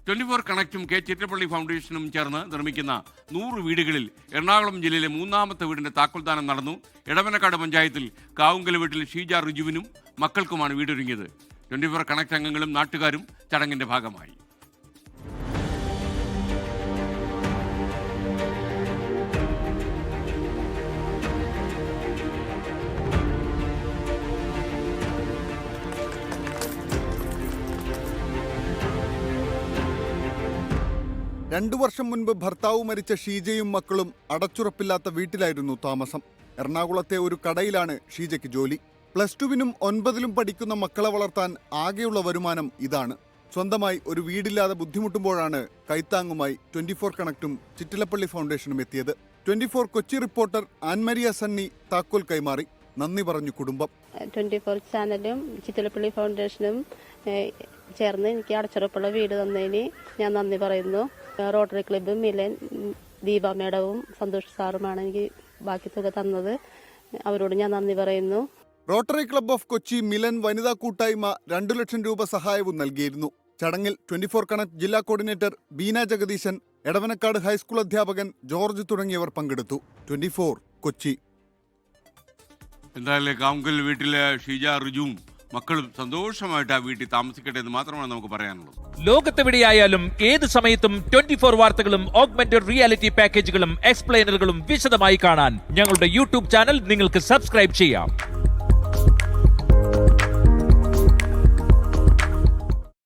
24 കണക്റ്റും K Chittilappilly ഫൗണ്ടേഷനും ചേർന്ന് നിർമ്മിക്കുന്ന 100 വീടുകളിൽ എറണാകുളം ജില്ലയിലെ മൂന്നാമത്തെ വീടിന്റെ താക്കോൽദാനം നടന്നു. എടവനക്കാട് പഞ്ചായത്തിൽ കാവുങ്കൽ വീട്ടിൽ ഷീജ റിജുവിനും മക്കൾക്കുമാണ് വീടൊരുങ്ങിയത്. 24 കണക്ട് അംഗങ്ങളും നാട്ടുകാരും ചടങ്ങിന്റെ ഭാഗമായി. രണ്ടു വർഷം മുൻപ് ഭർത്താവ് മരിച്ച ഷീജയും മക്കളും അടച്ചുറപ്പില്ലാത്ത വീട്ടിലായിരുന്നു താമസം. എറണാകുളത്തെ ഒരു കടയിലാണ് ഷീജയ്ക്ക് ജോലി. +2-നും 9-ലും പഠിക്കുന്ന മക്കളെ വളർത്താൻ ആകെയുള്ള വരുമാനം ഇതാണ്. സ്വന്തമായി ഒരു വീടില്ലാതെ ബുദ്ധിമുട്ടുമ്പോഴാണ് കൈത്താങ്ങുമായി 24 കണക്റ്റും ചിറ്റിലപ്പള്ളി ഫൗണ്ടേഷനും എത്തിയത്. 24 കൊച്ചി റിപ്പോർട്ടർ ആൻമരിയ സണ്ണി താക്കോൽ കൈമാറി. നന്ദി പറഞ്ഞു കുടുംബം. 24 ചാനലും ചിറ്റിലപ്പള്ളി ഫൗണ്ടേഷനും ചേർന്ന് എനിക്ക് അടച്ചുറപ്പുള്ള വീട് തന്നതിന് ഞാൻ നന്ദി പറയുന്നു. റോട്ടറി ക്ലബ്ബും മിലൻ, ദീപ മേഡവും സന്തോഷ് സാറുമാണ് എനിക്ക് ബാക്കി തുക തന്നത്. അവരോട് ഞാൻ നന്ദി പറയുന്നു. Rotary club of Kochi, Milan വനിതാ കൂട്ടായ്മ 2 ലക്ഷം രൂപ സഹായവും നൽകിയിരുന്നു. ചടങ്ങിൽ 24 കണക്ട് ജില്ലാ കോർഡിനേറ്റർ ബീന ജഗദീശൻ, എടവനക്കാട് ഹൈസ്കൂൾ അധ്യാപകൻ ജോർജ് തുടങ്ങിയവർ പങ്കെടുത്തു. 24 കൊച്ചി. എന്തായാലും കാവുങ്കൽ വീട്ടിലെ ഷീജ റിജുവും മക്കളും സന്തോഷമായിട്ട് ആ വീട്ടിൽ താമസിക്കട്ടെ എന്ന് മാത്രമാണ് നമുക്ക് പറയാനുള്ളത്. ലോകത്തെവിടെയായാലും ഏത് സമയത്തും 24 വാർത്തകളും ഓഗ്മെന്റഡ് റിയാലിറ്റി പാക്കേജുകളും എക്സ്പ്ലെയിനറുകളും വിശദമായി കാണാൻ ഞങ്ങളുടെ യൂട്യൂബ് ചാനൽ നിങ്ങൾക്ക് സബ്സ്ക്രൈബ് ചെയ്യാം.